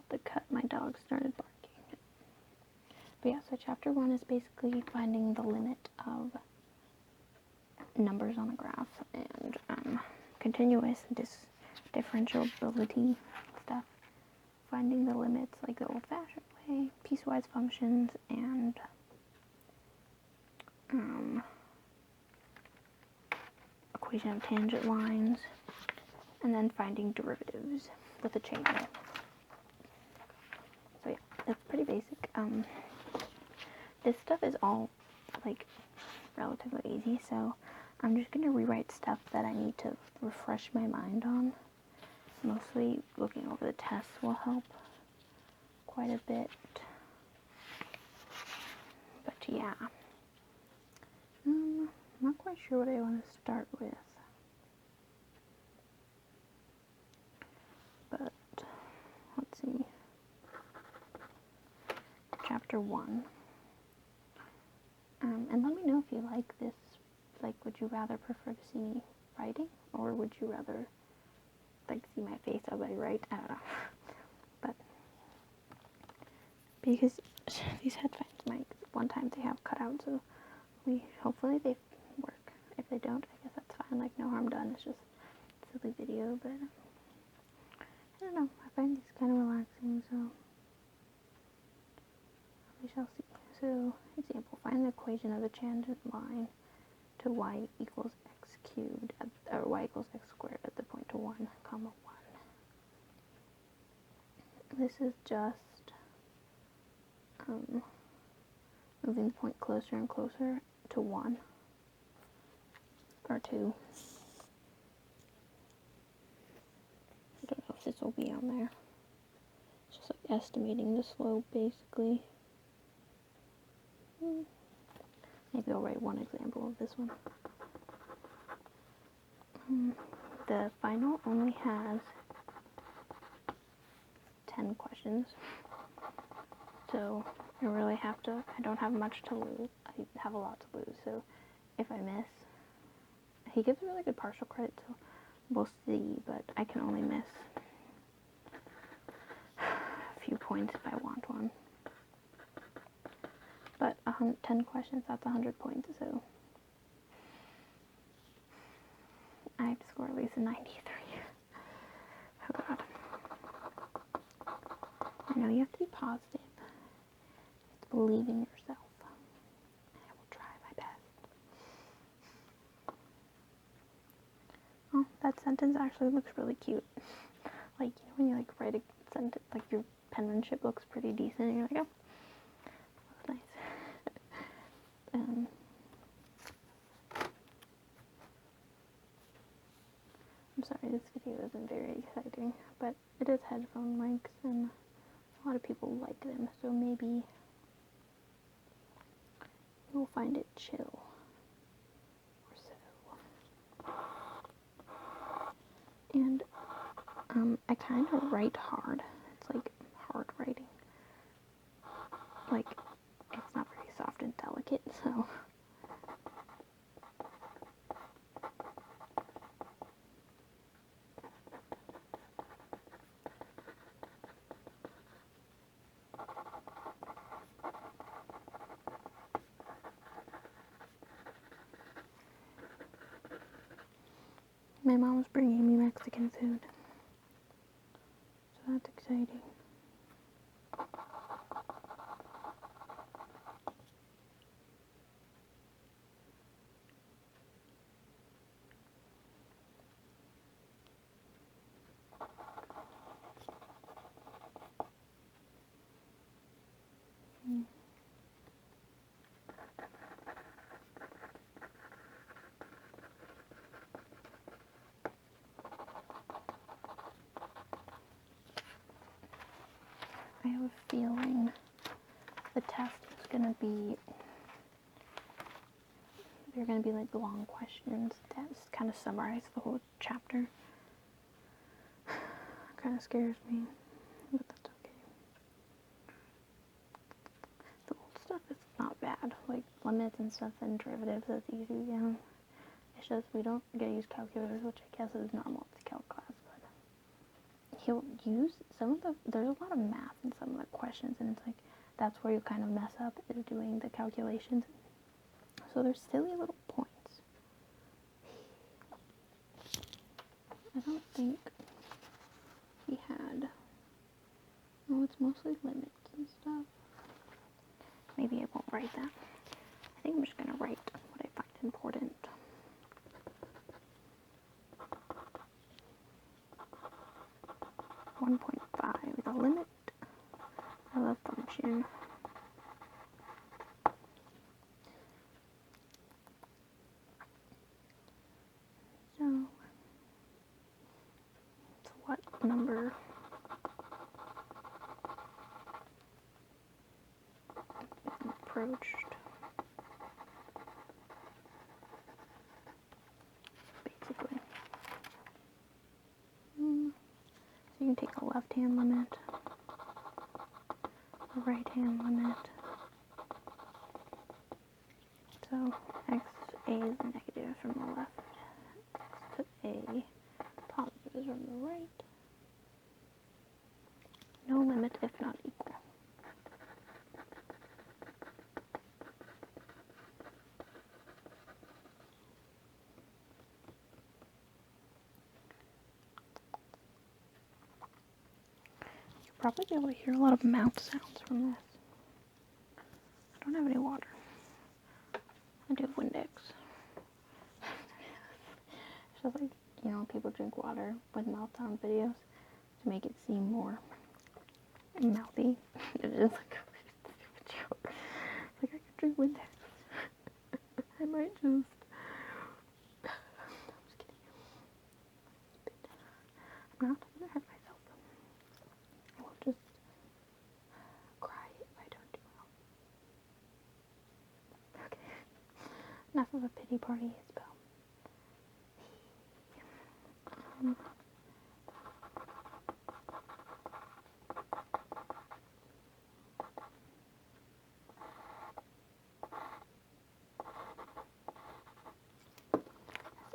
the cut, my dog started barking. But yeah, so chapter 1 is basically finding the limit of numbers on a graph and continuous differentiability stuff. Finding the limits like the old-fashioned way, piecewise functions, and equation of tangent lines, and then finding derivatives with a chain rule. So yeah, it's pretty basic. This stuff is all like relatively easy, so I'm just going to rewrite stuff that I need to refresh my mind on. Mostly looking over the tests will help quite a bit. But yeah. I'm not quite sure what I want to start with. But let's see. Chapter 1. And let me know if you like this. Like, would you rather prefer to see me writing, or would you rather like see my face as I write? I don't know. But because these headphones might one time they have cut out, so hopefully they work. If they don't, I guess that's fine. Like, no harm done. It's just a silly video, but I don't know. I find these kind of relaxing, so we shall see. So, example: find the equation of the tangent line to y equals x cubed, or y equals x squared at the point to 1, comma 1. This is just moving the point closer and closer to 1, or 2. I don't know if this will be on there. It's just like estimating the slope, basically. Maybe I'll write one example of this one. The final only has 10 questions. So I really have to, I don't have much to lose. I have a lot to lose. So if I miss, he gives really good partial credit, so we'll see, but I can only miss a few points if I want one. But 10 questions, that's 100 points, so I have to score at least a 93. Oh god. I know you have to be positive. You have to believe in yourself. I will try my best. Oh, that sentence actually looks really cute. Like, you know when you like write a sentence, like your penmanship looks pretty decent, and you're like, oh, that's nice. I'm sorry, this video isn't very exciting, but it is headphone mics, and a lot of people like them, so maybe you'll find it chill, or so. And, I kind of write hard. It's like hard writing. Like, it's not very soft and delicate, so. My mom's bringing me Mexican food, so that's exciting. I have a feeling the test is going to be, they're going to be like long questions that kind of summarize the whole chapter. Kind of scares me, but that's okay. The old stuff is not bad, like limits and stuff and derivatives, that's easy, yeah. It's just we don't get to use calculators, which I guess is normal to Calc class, but he'll use there's a lot of math in some of the questions, and it's like, that's where you kind of mess up, is doing the calculations. So there's silly little points. I don't think he had, no, it's mostly limits and stuff. Maybe I won't write that. I think I'm just going to write what I find important. (1.5) the limit of a function. So, it's what number is approached. Basically. So you can take a left-hand limit, a right-hand limit. So x a is negative from the left, x to a positive is from the right. No limit if not equal. You'll probably be able to hear a lot of mouth sounds from this. I don't have any water. I do have Windex. It's just like, you know, people drink water with mouth sound videos to make it seem more mouthy. It is like a stupid joke. It's like, I could drink Windex. I might just... I'm just kidding. I'm not going to hurt myself. I will just cry if I don't do well. Okay. Enough of a pity party, Isabel. As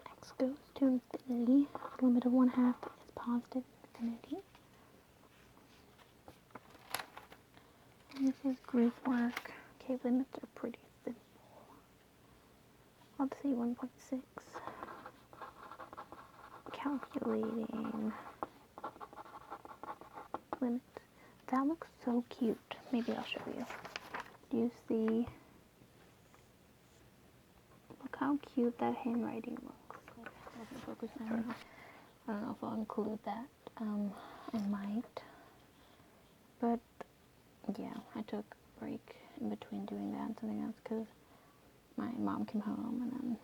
x goes to infinity, the limit of 1/2 is positive infinity. And this is group work. Okay, limits are pretty simple. Let's see, 1.6. Calculating limit. That looks so cute. Maybe I'll show you. Do you see? Look how cute that handwriting looks. I don't know if I'll include that. I might. But yeah, I took a break in between doing that and something else because my mom came home and then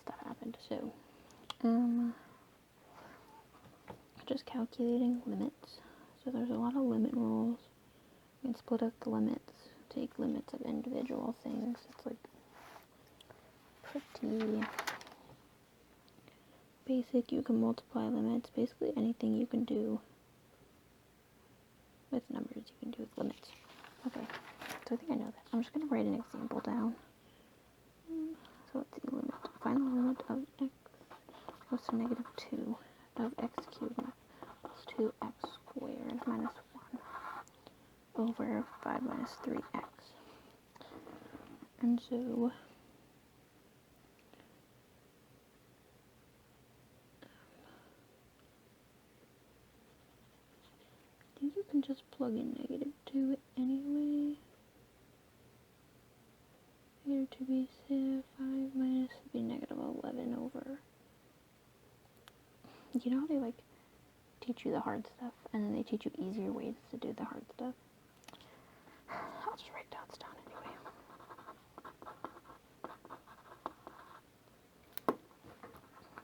stuff happened. So, just calculating limits. So there's a lot of limit rules. You can split up the limits, take limits of individual things. It's like pretty basic. You can multiply limits. Basically anything you can do with numbers, you can do with limits. Okay, so I think I know that. I'm just going to write an example down. So let's see, limit. Find the limit of x goes to -2 of x cubed plus 2x squared minus 1 over 5 minus 3x. And so I think you can just plug in -2 anyway. -2 be 5 minus would be -11 over. You know how they like teach you the hard stuff and then they teach you easier ways to do the hard stuff? I'll just write dots down anyway.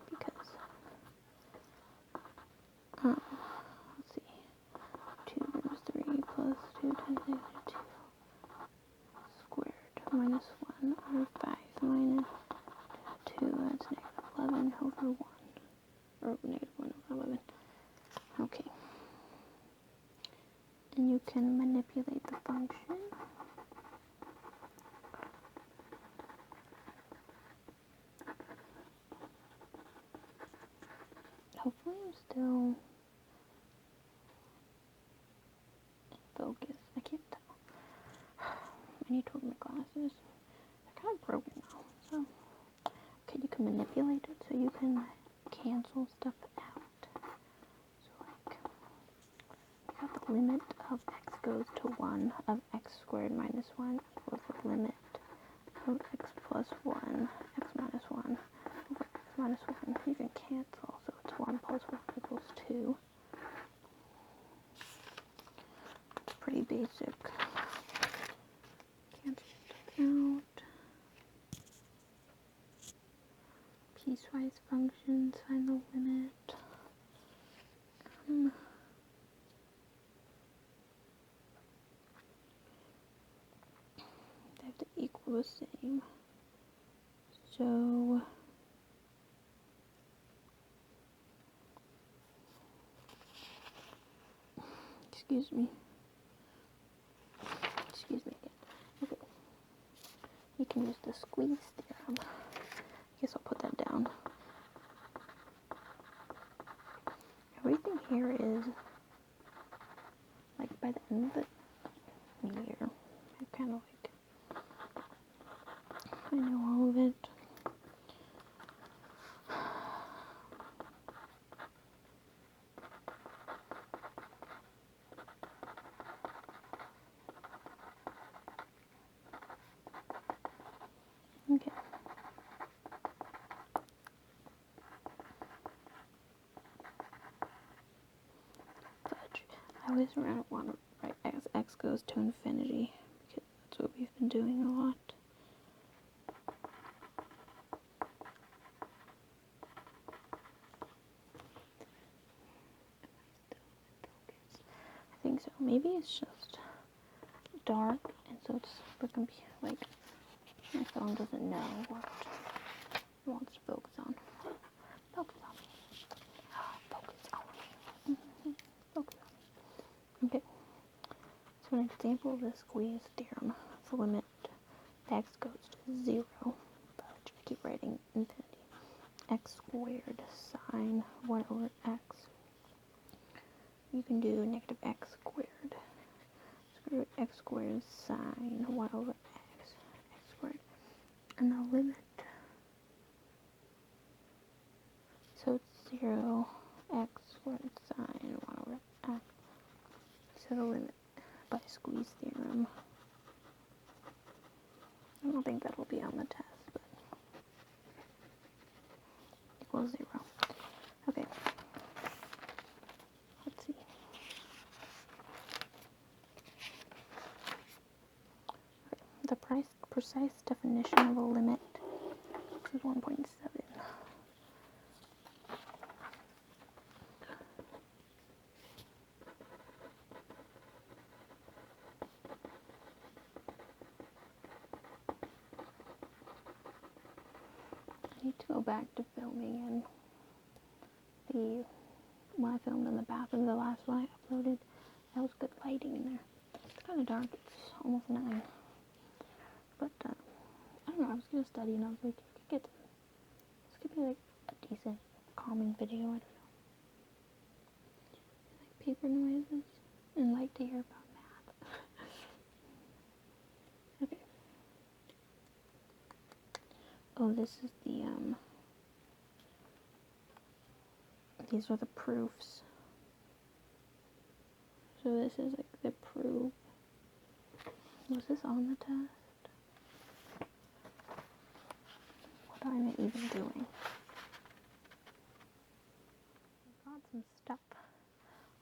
Because let's see. 2 times 3 plus 2 times -2 squared minus 1 over 5 minus 2, that's -11 over 1. Or -1 over 11. Okay. And you can manipulate the function. Hopefully I'm still focus. I can't tell. I need to wear my glasses. They're kind of broken now. So, okay, you can manipulate it so you can cancel stuff out. So, like, we got the limit of x goes to 1 of x squared minus 1 equals the limit of x plus 1, x minus 1 over x minus 1. You can cancel, so it's 1 plus 1 equals 2. It's pretty basic. Cancel stuff out. Piecewise functions, find the limit. They have to equal the same. So excuse me again. Okay. You can use the squeeze theorem. I guess I'll put that down. Everything here is, like, by the end of the year, I kind of like, I know all of it. Okay. Fudge. I always want to write as x goes to infinity, because that's what we've been doing a lot. I think so. Maybe it's just dark, and so it's super like, my phone doesn't know what it wants to focus on. Focus on me. Focus on me. Focus on me. Okay. So an example of the squeeze theorem is the limit x goes to 0. But I keep writing infinity. X squared sine 1 over x. You can do negative x squared. X squared sine 1 over x squared. And the limit, so it's 0, x squared sine 1 over x. So the limit by squeeze theorem. I don't think that will be on the test, but equals 0. Okay. Let's see. The precise definition of a limit is 1.7. I need to go back to filming and when I filmed in the bathroom, the last one I uploaded, that was good lighting in there. It's kind of dark, it's almost 9. But, I don't know, I was going to study and I was like, this could be like a decent, calming video, I don't know. Like paper noises and like to hear about math. Okay. Oh, this is the, these are the proofs. So this is like the proof. Was this on the test? What am I even doing? I've got some stuff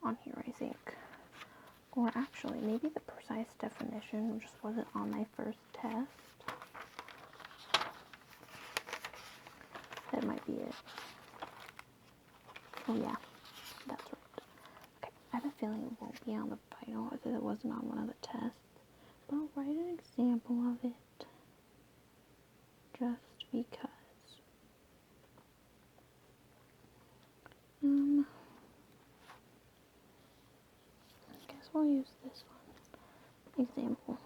on here, I think. Or actually, maybe the precise definition just wasn't on my first test. That might be it. Oh yeah, that's right. Okay, I have a feeling it won't be on the final, as it wasn't on one of the tests. But I'll write an example of it, just because. I guess we'll use this one. Example.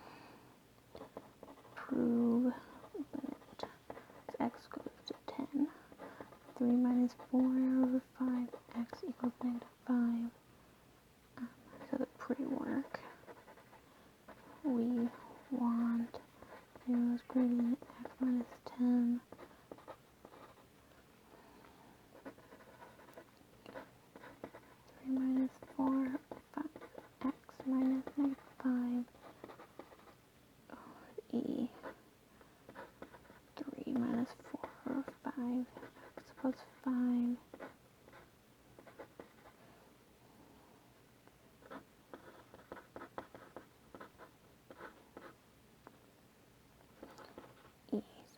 Prove limit x goes to 10. 3 minus 4 over 5x equals negative 5. So the pre-work.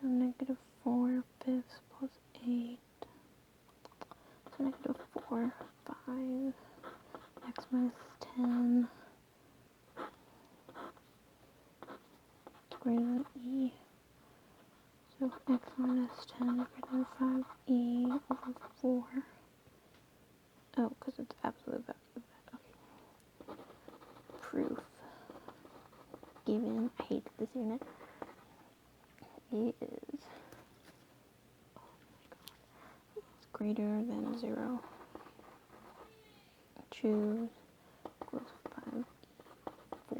So negative 4 fifths plus 8. So negative 4, 5. X minus 10 greater than e. So x minus 10 greater than 5e over 4. Oh, because it's absolute value. Okay. Proof. Given, I hate this unit, is, oh my god, is greater than 0. Choose equals 5,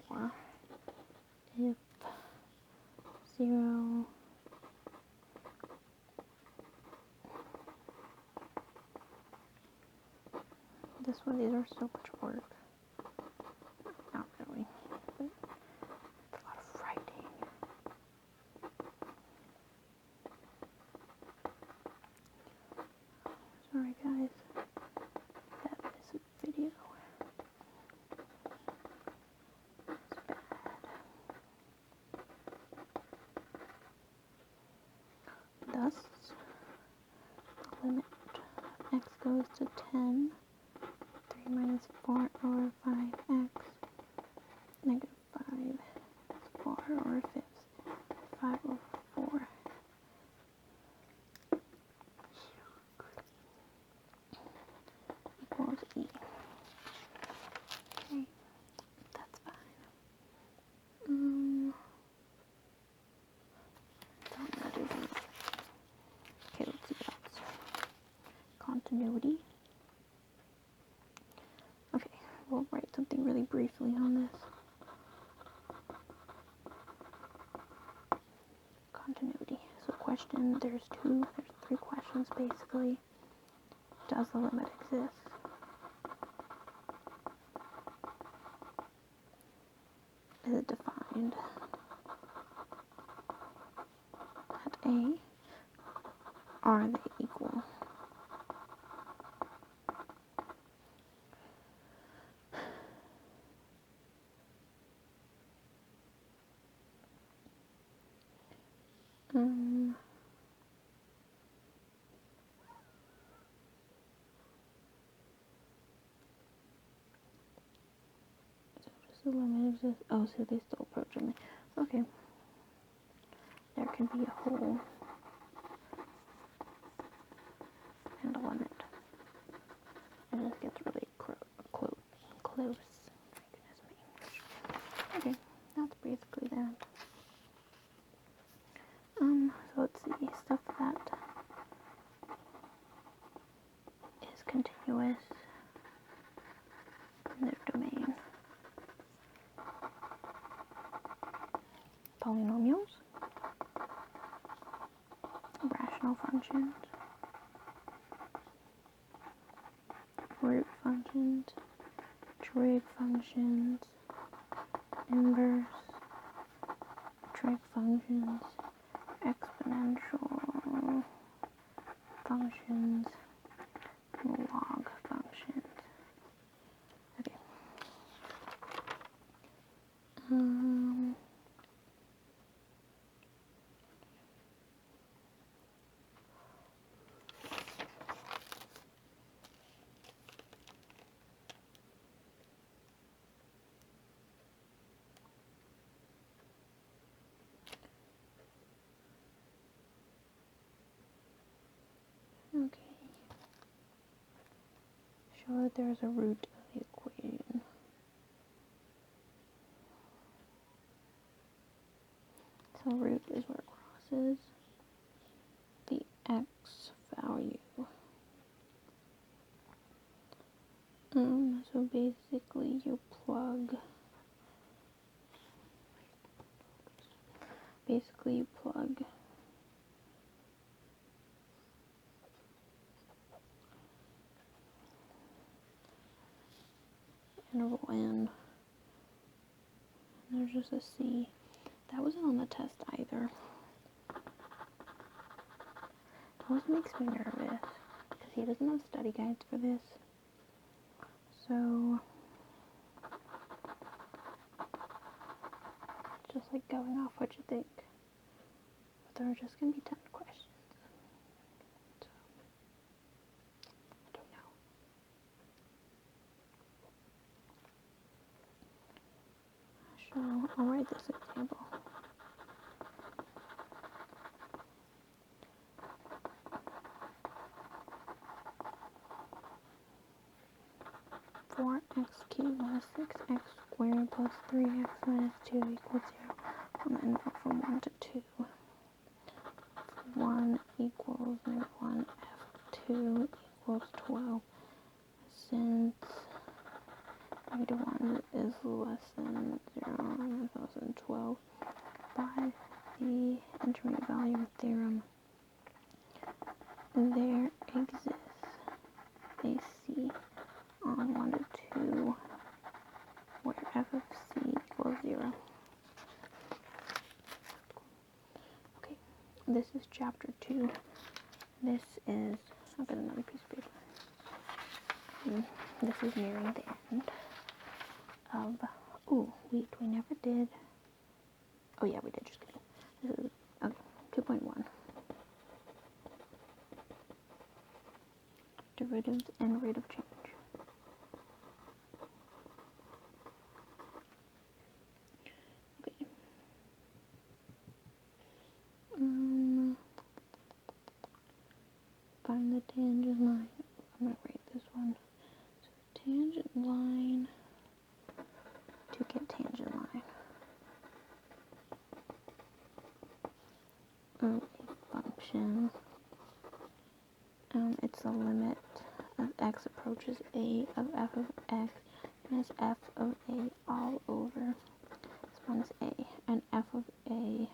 4. If 0 this one, these are so much work. Not really, but it's a lot of writing. Sorry guys, that is a video. It's bad. Thus, the limit of x goes to 10. 3 minus 4 over 5x, negative 5 is 4 over fifths, 5 over 4. Equals e. Okay, that's fine. Don't matter that. Okay, let's see what else. Continuity. Okay, we'll write something really briefly on this. Continuity. So question, there's 3 questions basically. Does the limit exist? Is it defined at A? Are they equal? So does the limit exist? Oh, so they still approaching me. Okay. There can be a hole and a limit. It just gets really close. My goodness, my English. Okay, that's basically that. So let's see, stuff that is continuous in their domain. Polynomials, rational functions, root functions, trig functions, inverse, trig functions, exponential functions, log functions. Okay. Okay. Show that there is a root of the equation. So root is where it crosses the x value. So basically you plug interval n, and there's just a c. That wasn't on the test either. It always makes me nervous because he doesn't have study guides for this. So just like going off what you think. there are just going to be 10 questions. So, I don't know. So, I'll write this example. Four x cubed minus 6x squared plus 3x minus 2 equals 0. And then go from 1 to 2. 1 equals negative 1, f2 equals 12. Since negative 1 is less than 0, and less than 12, by the intermediate value theorem, there exists a c on 1 to 2 where f of c equals 0. Okay, this is chapter 2. This is, I've got another piece of paper. This is nearing the end of, ooh, wait, we never did, oh yeah, we did, just kidding. This is, okay, 2.1. Derivatives and rate of change. Okay. Find the tangent line. I'm going to write this one. So tangent line to get tangent line. A function. It's the limit of x approaches a of f of x minus f of a all over. This one's a, and f of a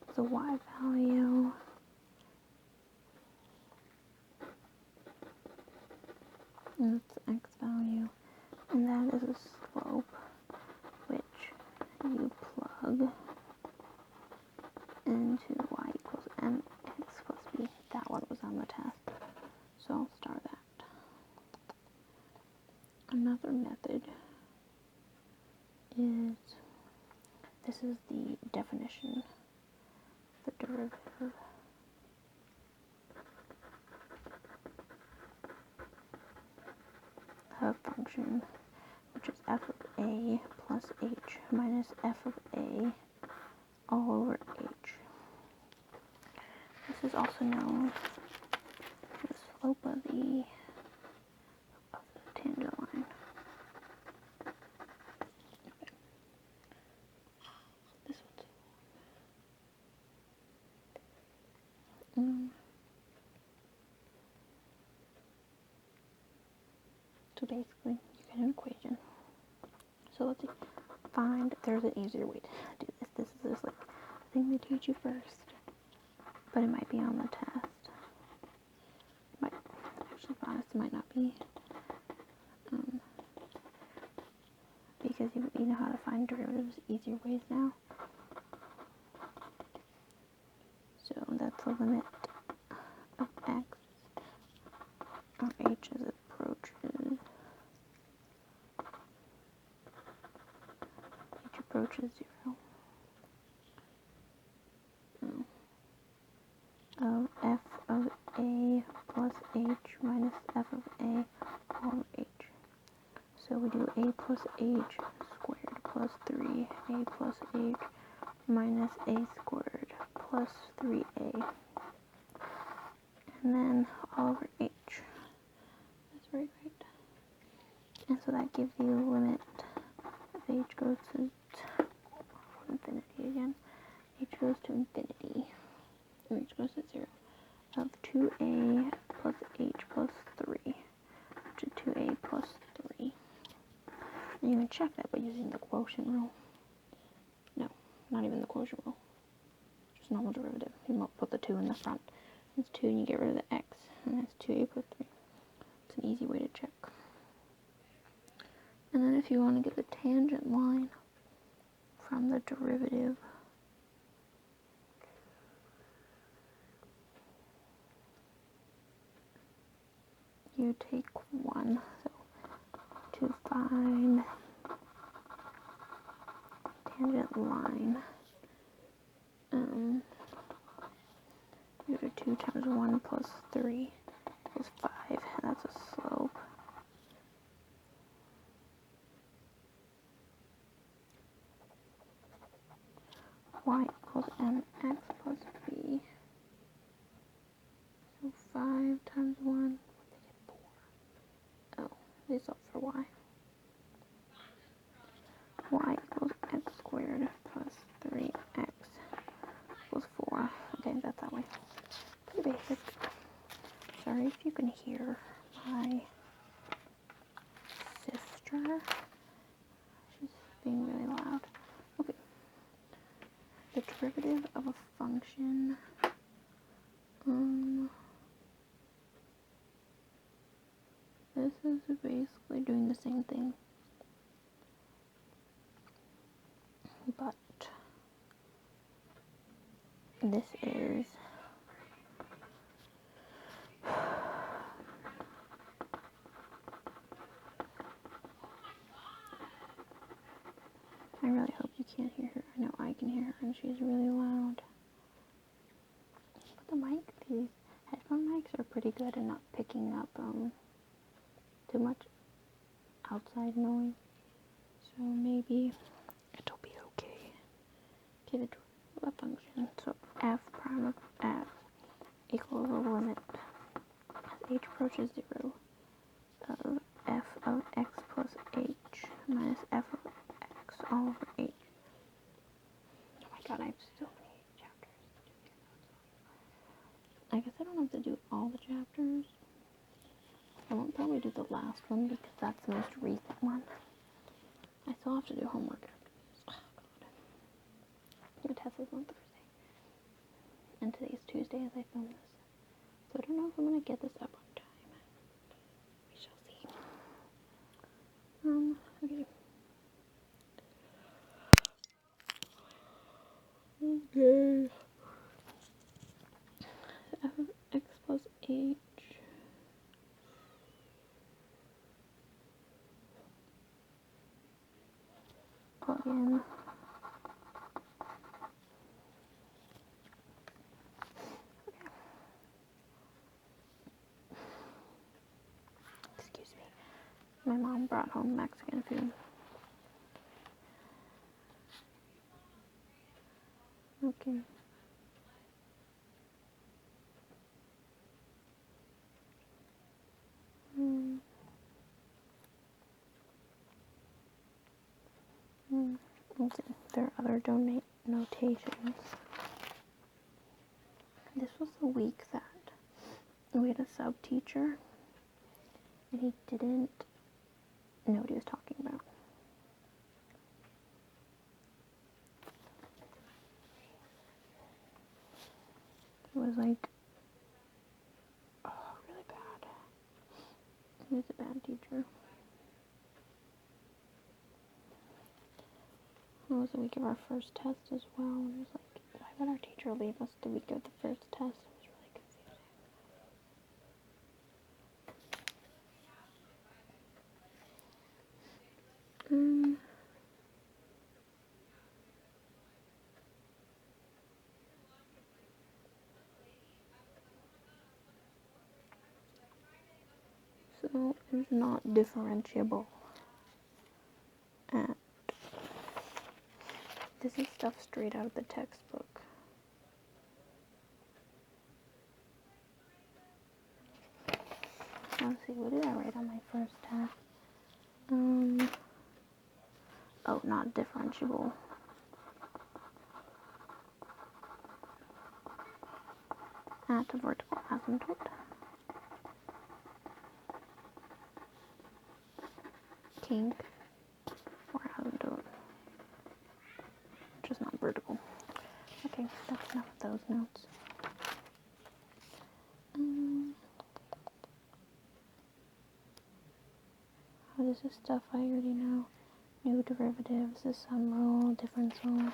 is a y value. And it's x value. And that is a slope which you plug into y equals mx plus b. That one was on the test, so I'll star that. Another method is, this is the definition of the derivative. Of a function, which is f of a plus h minus f of a all over h. This is also known as the slope of the tangent line. Okay. This one's so basically, you get an equation. So let's see. Find, there's an easier way to do this. This is just like the thing they teach you first, but it might be on the test. Might actually, be honest, it might not be, because you know how to find derivatives easier ways now. So that's the limit of x or h as it approaches. H approaches 0. Of f of a plus h minus f of a all over h. So we do a plus h squared plus 3a plus h minus a squared plus 3a. And then all over h. That's right. And so that gives you a limit of h goes to infinity again. H goes to infinity. And h goes to 0. Of 2a plus h plus 3. Which is 2a plus 3. And you can check that by using the quotient rule. No, not even the quotient rule. Just normal derivative. You put the 2 in the front. That's 2 and you get rid of the x. And that's 2a plus 3. It's an easy way to check. And then if you want to get the tangent line from the derivative, you take 1. So to find tangent line they solve for y. Y equals x squared plus 3x equals 4. Okay, that's that way. Pretty basic. Sorry if you can hear my sister. She's being really loud. Okay. The derivative of a function. This is basically doing the same thing, but this is I really hope you can't hear her. I know I can hear her and she's really loud. But these headphone mics are pretty good at not picking up too much outside noise. So maybe it'll be okay. Okay, the derivative of a function. So f prime of x equals the limit as h approaches 0 of f of x plus h minus f of x all over h. Oh my god, I have so many chapters to do here. I guess I don't have to do all the chapters. I won't probably do the last one because that's the most recent one. I still have to do homework after this. Oh god. The test is on Thursday. And today's Tuesday as I film this. So I don't know if I'm going to get this up on time. We shall see. Okay. Okay. F of x plus h plug in. Okay. Excuse me. My mom brought home Mexican food. Okay. Let's see. There are other donate notations. This was the week that we had a sub teacher and he didn't know what he was talking about. It was like, really bad. He was a bad teacher. It was the week of our first test as well, and it was like, why would our teacher leave us the week of the first test? It was really confusing. So it's not differentiable. And this is stuff straight out of the textbook. Let's see, what did I write on my first test? Oh, not differentiable. At a vertical asymptote. Kink or asymptote. Just not vertical. Okay, that's enough of those notes. Oh, this is stuff I already know. New derivatives, the sum rule, difference rule,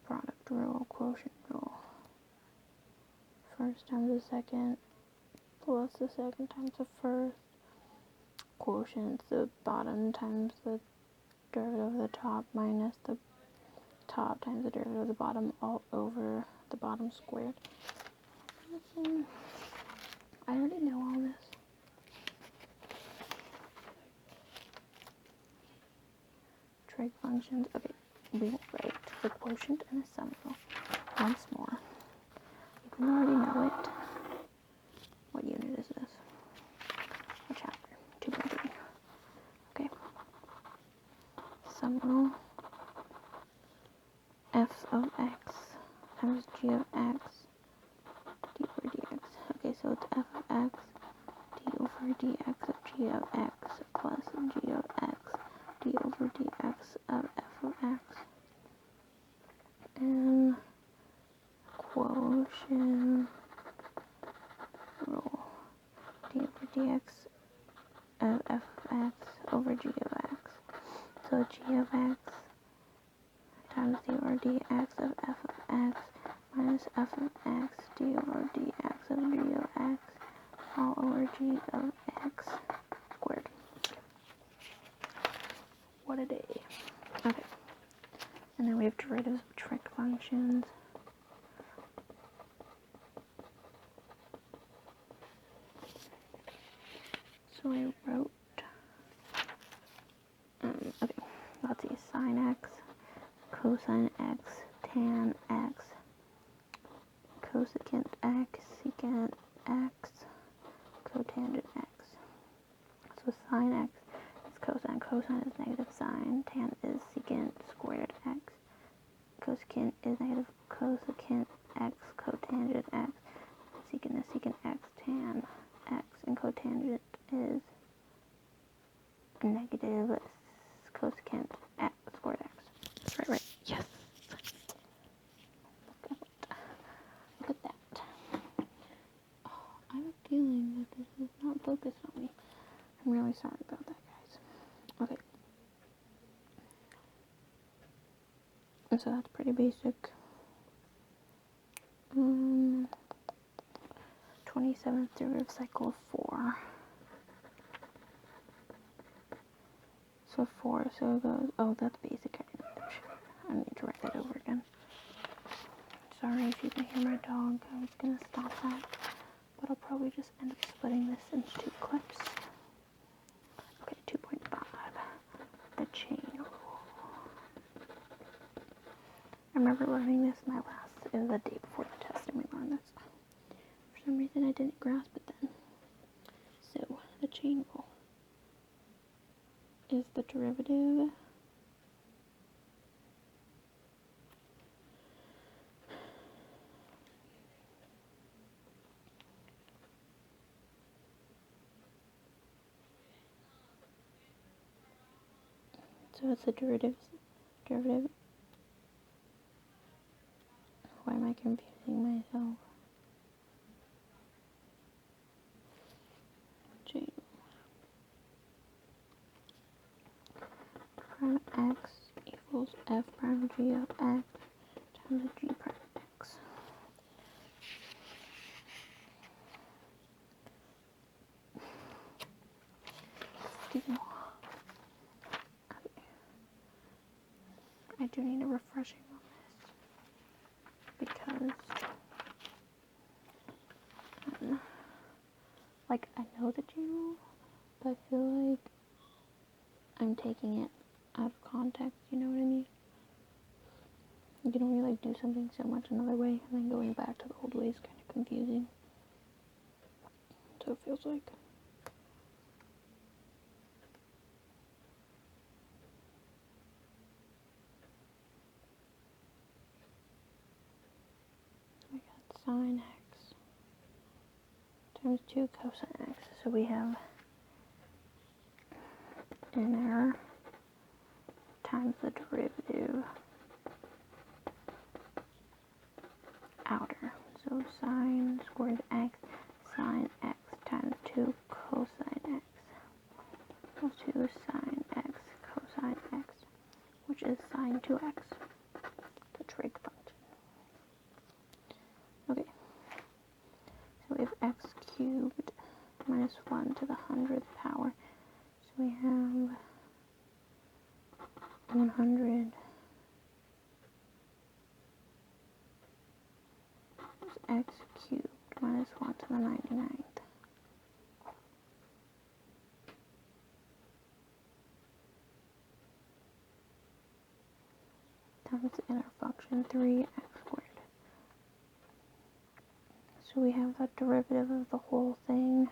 product rule, quotient rule. First times the second plus the second times the first. Quotient, the bottom times the derivative of the top minus the top times the derivative of the bottom all over the bottom squared. I already know all this. Trig functions. Okay, we will write the quotient and the sum rule once more. You can already know it. What unit is this? What chapter? 2.3. well. F of x times g of x d over dx. Okay, so it's f of x d over dx of g of x plus g of x d over dx of f of x. And quotient rule d over dx of f of x over g of x. So g of x times d over dx of f of x minus f of x d over dx of g of x all over g of x squared. What a day. Okay. And then we have derivatives of trig functions. So I wrote, okay, let's see, sine x, cosine x, tan x, cosecant x, secant x, cotangent x. So sine x is cosine, cosine is negative sine, tan is secant squared x, cosecant is negative cosecant x, cotangent x, secant is secant x, tan x, and cotangent is negative cosecant x squared x. That's right. Yes. Look at that. Oh, I have a feeling that this is not focused on me. I'm really sorry about that, guys. Okay. And so that's pretty basic. 27th derivative cycle of 4. So 4, so it goes, oh, that's basic. I need to write that over again. Sorry if you can hear my dog. I was going to stop that, but I'll probably just end up splitting this into 2 clips. Okay, 2.5. The chain rule. I remember learning this in my last, it was the day before the test and we learned this. For some reason I didn't grasp it then. So, the chain rule is the derivative so it's the derivative. Why am I confusing myself? Chain prime x equals f prime g of x times g prime x. Okay. I do need a refreshing on this because like I know the chain rule, but I feel like I'm taking it out of context, you know what I mean? You can only like do something so much another way, and then going back to the old way is kind of confusing. So it feels like. I got sine x times 2 cosine x. So we have inner times the derivative outer. So sine squared x, sine x times 2 cosine x equals 2 sine x cosine x, which is sine 2x, the trig function. Okay, so we have x cubed minus 1 to the 100th power. So we have 100 is x cubed minus 1 to the 99th. Times the inner function 3x squared. So we have the derivative of the whole thing.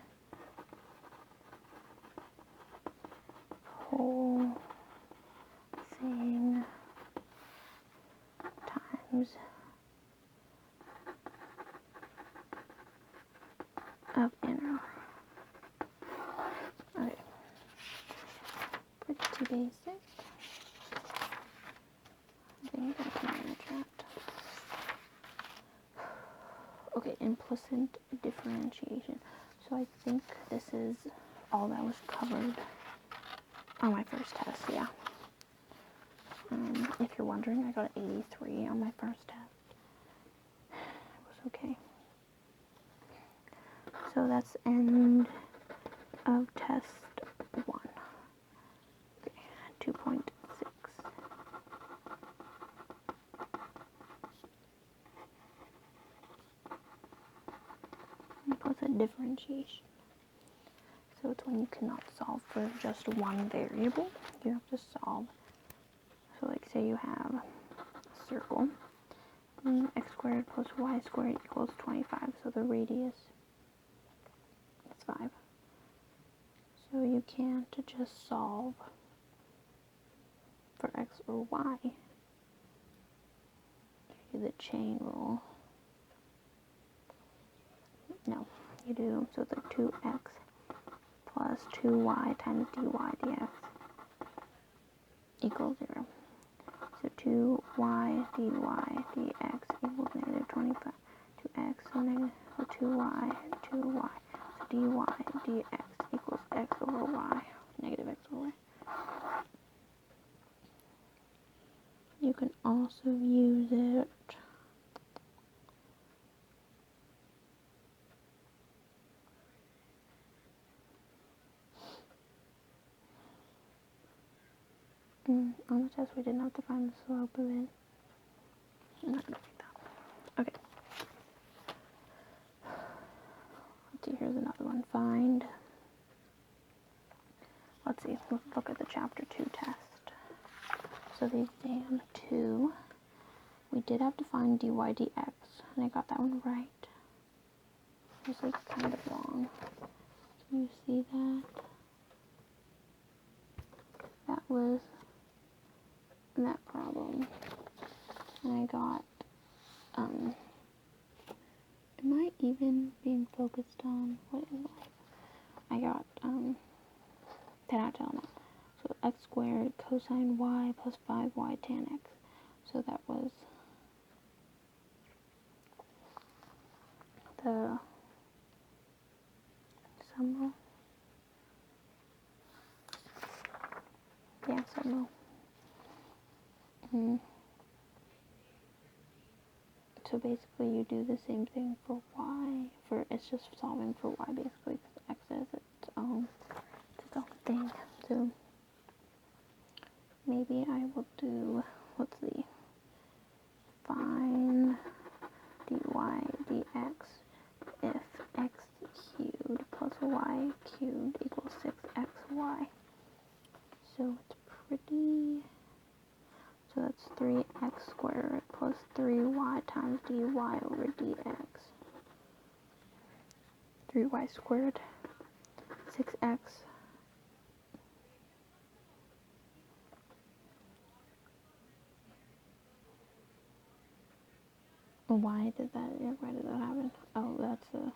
times of inner. Okay. Pretty basic. I think I can manage that. Okay, implicit differentiation. So I think this is all that was covered on my first test, yeah. If you're wondering, I got an 83 on my first test. It was okay. So that's end of test 1. Okay, 2.6. Implicit differentiation. So it's when you cannot solve for just one variable. You have to solve. So like say you have a circle. And x squared plus y squared equals 25. So the radius is 5. So you can't just solve for x or y. You do the chain rule. No, you do, so the 2x plus 2y times dy dx equals 0. So 2y dy dx equals negative 25. 2x, so negative, so 2y, 2y. So dy dx equals x over y, negative x over y. You can also use it on the test. We didn't have to find the slope of it. I'm not gonna read that. Okay. Let's see, here's another one. Find. Let's see, let's look at the chapter 2 test. So the exam 2, we did have to find dy dx, and I got that one right. It was like kind of long. Can you see that? That was that problem. And I got, am I even being focused on what is life? I got, 10 out of 10 on that. So x squared cosine y plus 5y tan x. So that was the sum rule. Yeah, sum rule. So basically you do the same thing for y. It's just solving for y basically, because x is its own thing. So maybe I will do, let's see, find dy dx if x cubed plus y cubed equals 6xy. So it's pretty, so that's 3x squared plus 3y times dy over dx. 3y squared, 6x. Why did that happen? Oh, that's a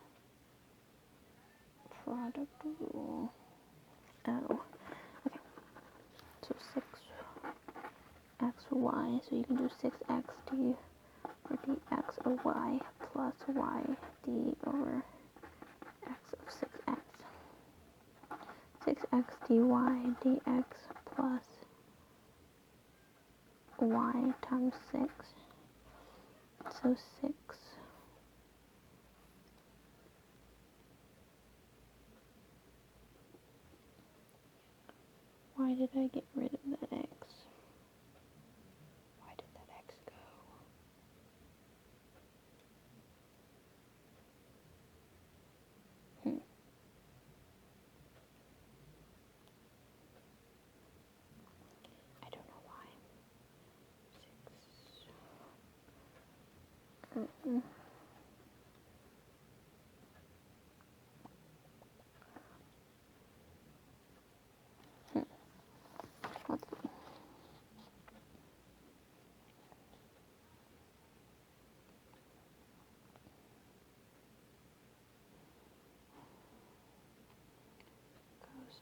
product rule. Oh, okay. So 6x y, so you can do 6x d or dx of y plus y d over x of 6x. 6x dy dx plus y times 6. So 6. Why did I get rid of that x? Why did that x go? I don't know why. 6. Let's see.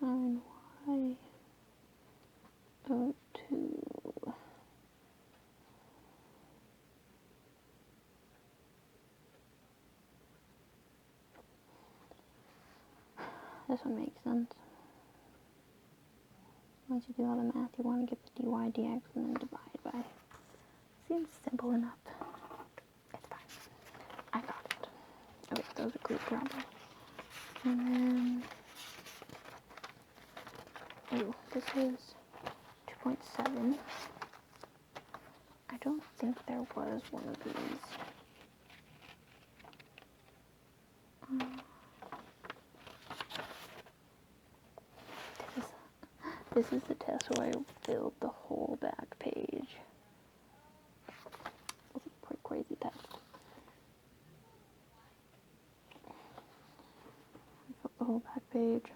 sine y of 2. This one makes sense. Once you do all the math, you want to get the dy dx and then divide by. Seems simple enough. It's fine. I got it. Okay, those are clear problems. And then, oh, this is 2.7. I don't think there was one of these. This is the test where I filled the whole back page. It's a pretty crazy test. I filled the whole back page.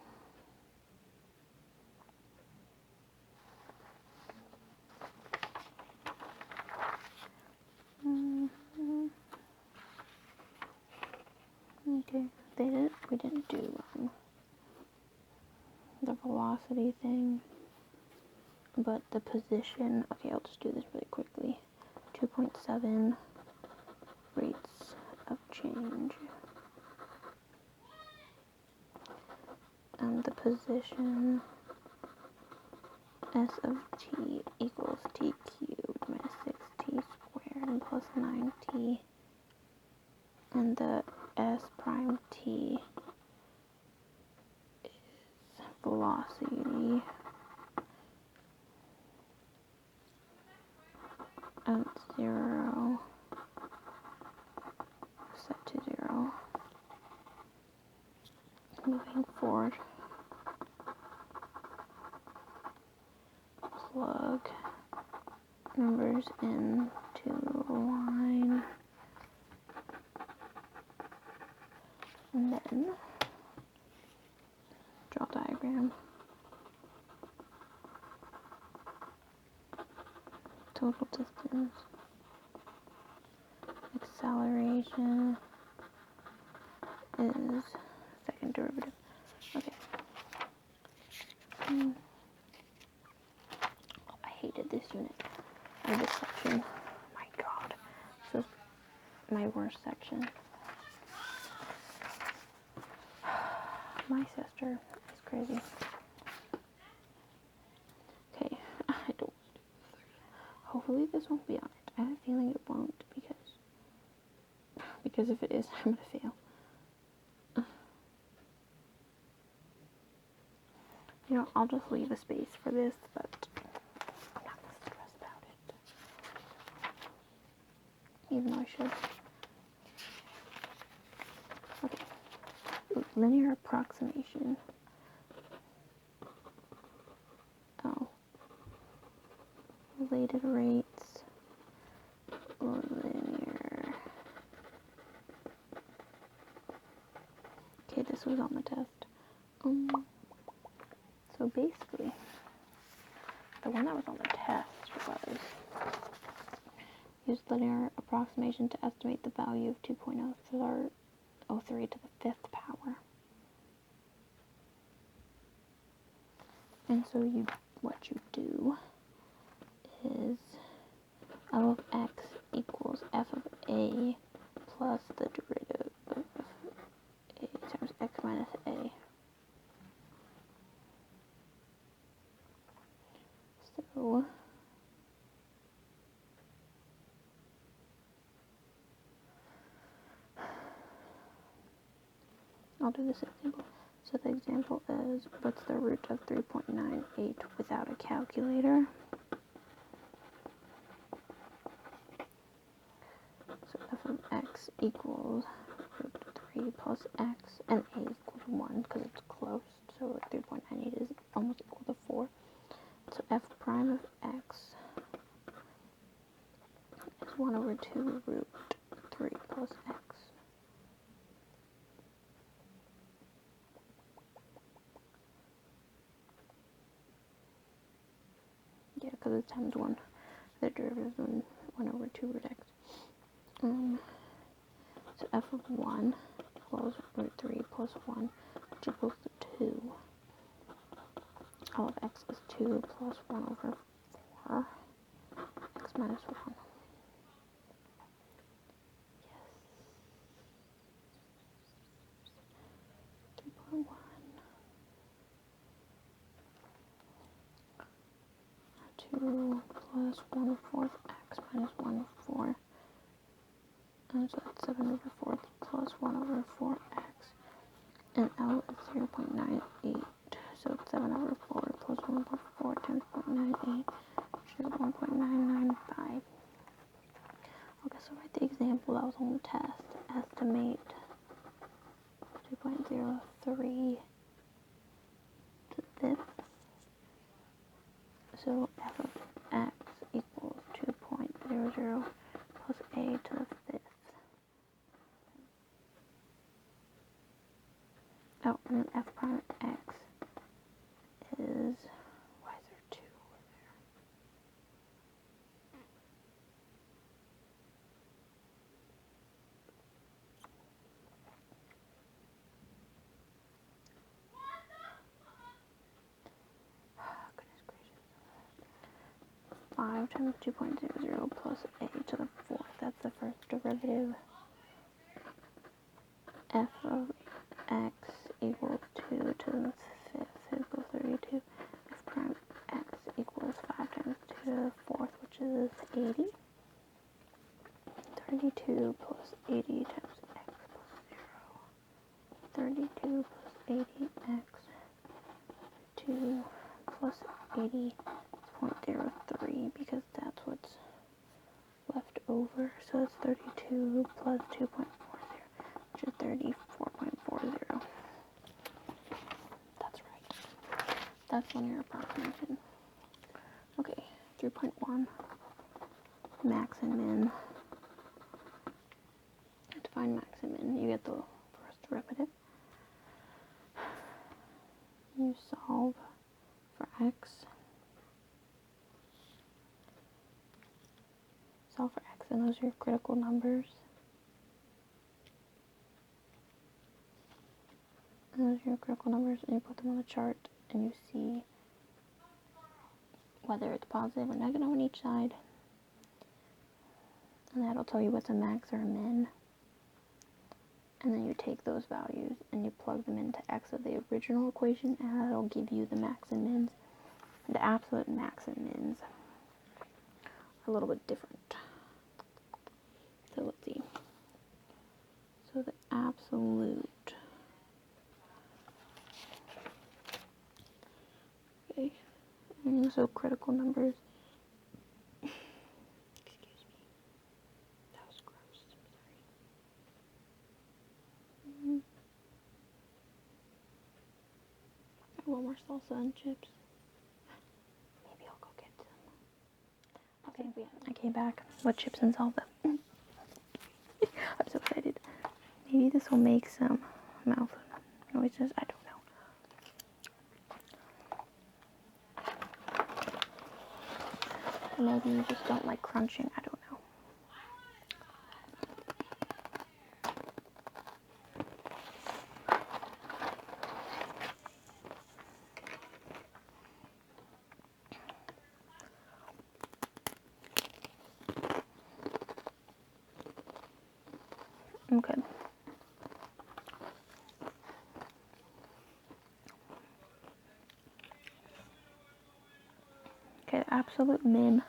Okay, we didn't do the velocity thing, but the position, okay, I'll just do this really quickly. 2.7 rates of change. And the position s of t equals t cubed minus 6t squared plus 9t. And the s prime t is velocity at 0, set to 0, moving forward. Plug numbers into line, and then draw diagram. Total distance, acceleration is second derivative. Okay. I hated this unit. And this section. Oh my god. This is my worst section. My sister is crazy. Okay, I don't. Hopefully this won't be on it. I have a feeling it won't because if it is, I'm gonna fail. You know, I'll just leave a space for this, but I'm not gonna stress about it. Even though I should. Okay. Ooh, linear approximation. Oh. Related rates. Linear. Okay, this was on the test. So basically, the one that was on the test was use linear approximation to estimate the value of 2.03 to the 5th power. And so what you do is L of x equals f of a plus the derivative of a times x minus a. So I'll do this example. So the example is, what's the root of 3.98 without a calculator? So f of x equals root 3 plus x, and a is equal to 1 because it's close. So 3.98 is almost equal to 4. So f prime of x is 1 over 2 root 3 plus x. Yeah, because it's times 1. The derivative is 1 over 2 root x. So f of 1 equals root 3 plus 1, which equals to 2. all of x is 2 plus 1 over 4, x minus 1. Yes. 3.1. 2 plus 1/4 x minus 1/4. And so that's 7/4 plus 1/4 x. And L is 0.98. So it's 7/4 plus 1/4 times 0.98, which is 1.995. Okay, so write the example that was on the test. Estimate 2.03 to the fifth. So f of x equals 2.00 plus a to the fifth. Oh, and then f prime x is, why is there 2 over there? Goodness gracious. 5 times 2.00 plus a to the fourth. That's the first derivative. F of x equals 2 to the fifth equals 32. F prime x equals 5 times 2 to the fourth, which is 80. 32 plus 80 times x plus 0. 32 plus 80x 2 plus 80 is 0.03 because that's what's left over. So it's 32 plus 2.40, which is 34.40. That's right. That's linear approximation. Okay, 3.1. Max and min. To find max and min, you get the first derivative. You solve for x. Solve for x, and those are your critical numbers. And those are your critical numbers, and you put them on the chart, and you see whether it's positive or negative on each side. And that'll tell you what's a max or a min. And then you take those values and you plug them into x of the original equation, and that'll give you the max and mins. The absolute max and mins are a little bit different. So let's see. So the absolute, okay, and so critical numbers. Excuse me. That was gross. I'm sorry. I want more salsa and chips. Maybe I'll go get some. Okay, I came back with chips and salsa. I'm so excited. Maybe this will make some mouth noises. I don't know. Maybe you just don't like crunching. I don't know. Okay. Okay, the absolute min.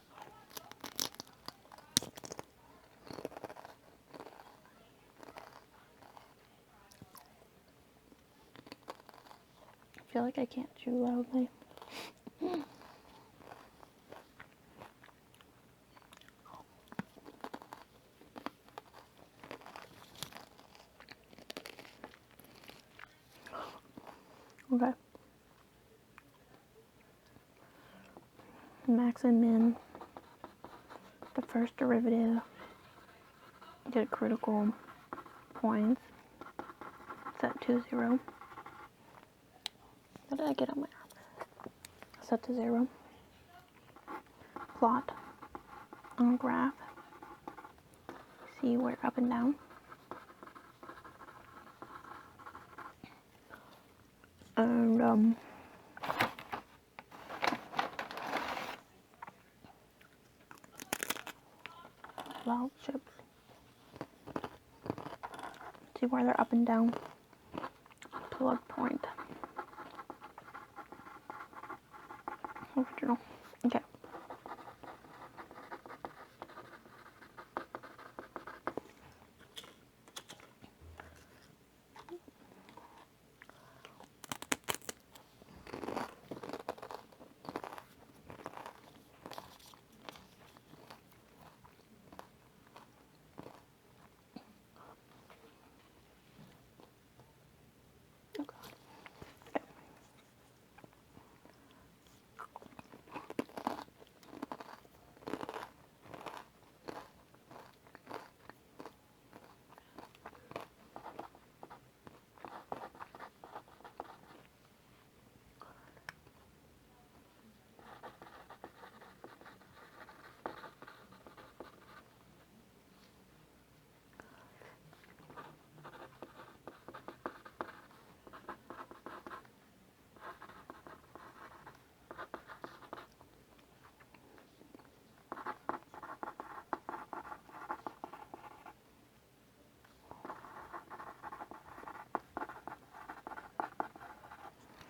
I feel like I can't chew loudly. Okay. Max and min. The first derivative. Get critical points. Set to 0. What did I get on my arm? Set to 0. Plot on a graph. See where up and down. And well chips. See where they're up and down. Plug point. Original. Okay.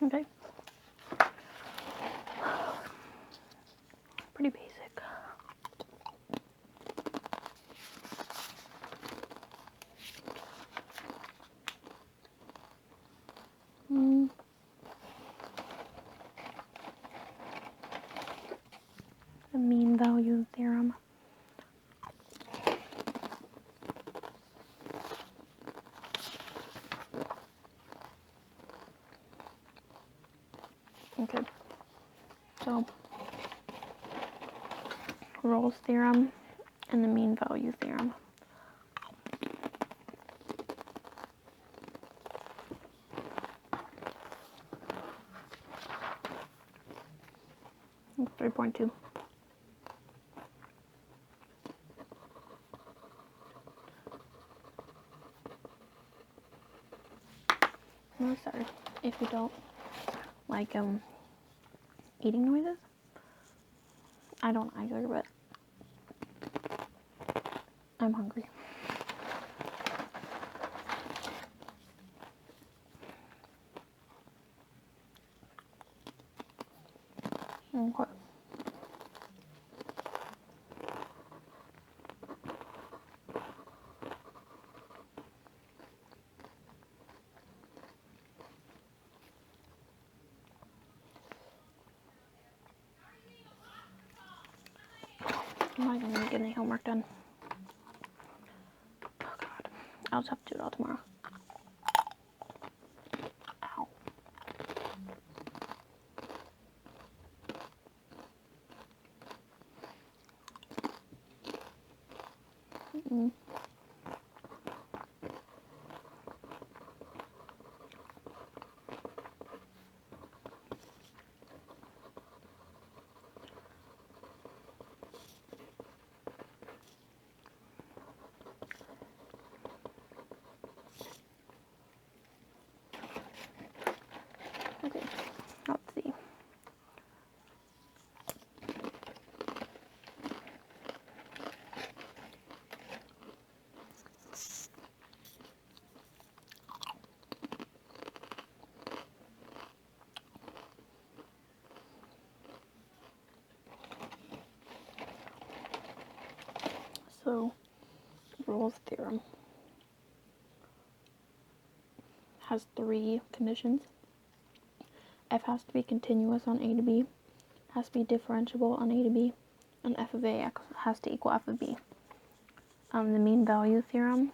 Okay. Pretty basic. The mean value theorem. Okay. So Rolle's theorem and the mean value theorem. It's 3.2. No, sorry. If you don't like eating noises, I don't either, but I'm hungry. Okay. I'm not even gonna get any homework done. Oh god. I'll just have to do it all tomorrow. Ow. Okay, let's see. So, Rolle's theorem has 3 conditions. F has to be continuous on A to B, has to be differentiable on A to B, and f of A has to equal f of B. The mean value theorem,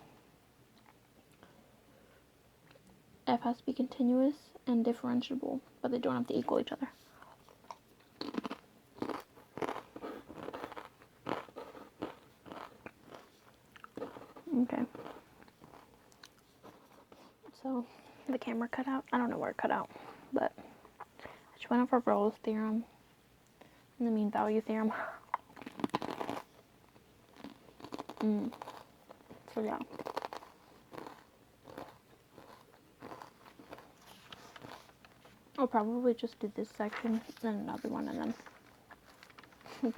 f has to be continuous and differentiable, but they don't have to equal each other. Okay. So the camera cut out. I don't know where it cut out, but I just went over Rolle's theorem and the mean value theorem. So yeah. I'll probably just do this section, then another one, and then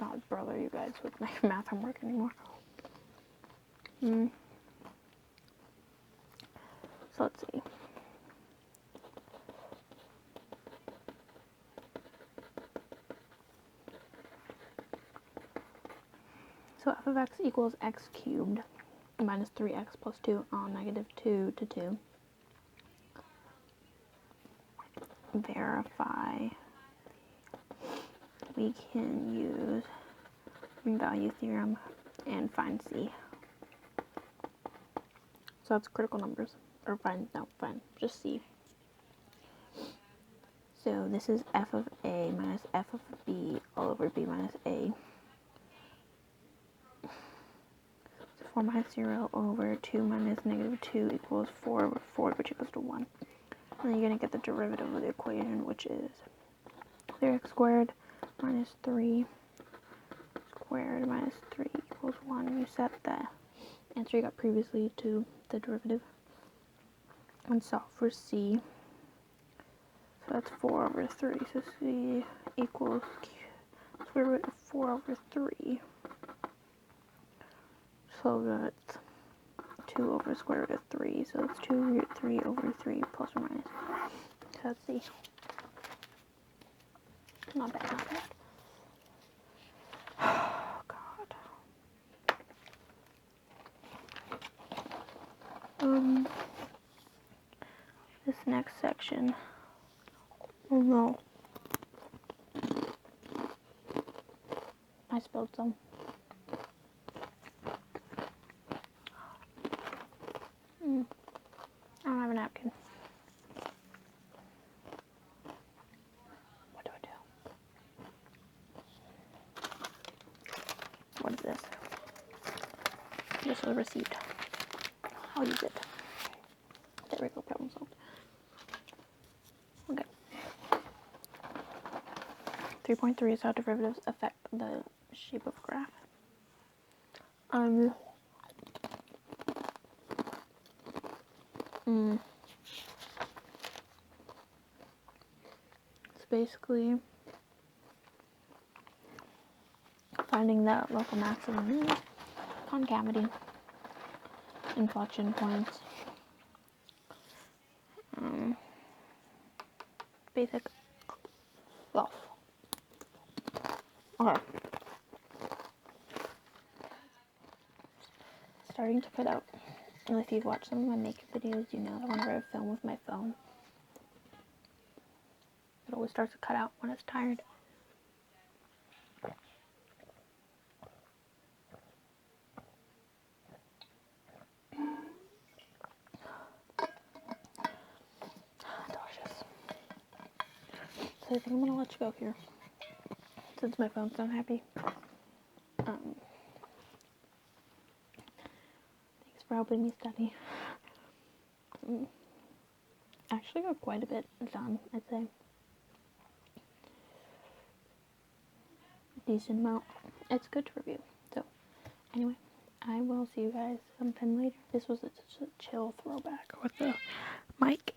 not bother you guys with my math homework anymore. So let's see. So f of x equals x cubed minus 3x plus 2 on negative 2 to 2. Verify. We can use mean value theorem and find c. So that's critical numbers. Or find just c. So this is f of a minus f of b all over b minus a. So 4 minus 0 over 2 minus negative 2 equals 4 over 4, which equals to 1. And then you're going to get the derivative of the equation, which is 3x squared minus 3 squared minus 3 equals 1. You set the answer you got previously to the derivative and solve for c. So that's 4 over 3. So c equals square root of 4 over 3. So that's 2 over square root of 3. So that's 2 root 3 over 3 plus or minus. So that's c. Not bad, not bad. Oh, God. This next section. Oh no. I spilled some. I don't have a napkin. What do I do? What is this? This is a receipt. I'll use it. There we go, problem solved. Okay. 3.3 is how derivatives affect the shape of a graph. It's basically finding the local maximum, concavity, inflection points, basic stuff. Okay. Starting to put out. And if you've watched some of my makeup videos, you know that whenever I film with my phone, it always starts to cut out when it's tired. Delicious. So I think I'm gonna let you go here, since my phone's not happy. Thanks for helping me study. Actually got quite a bit done, I'd say. Decent amount. It's good to review. So, anyway, I will see you guys sometime later. This was just a chill throwback with the mic.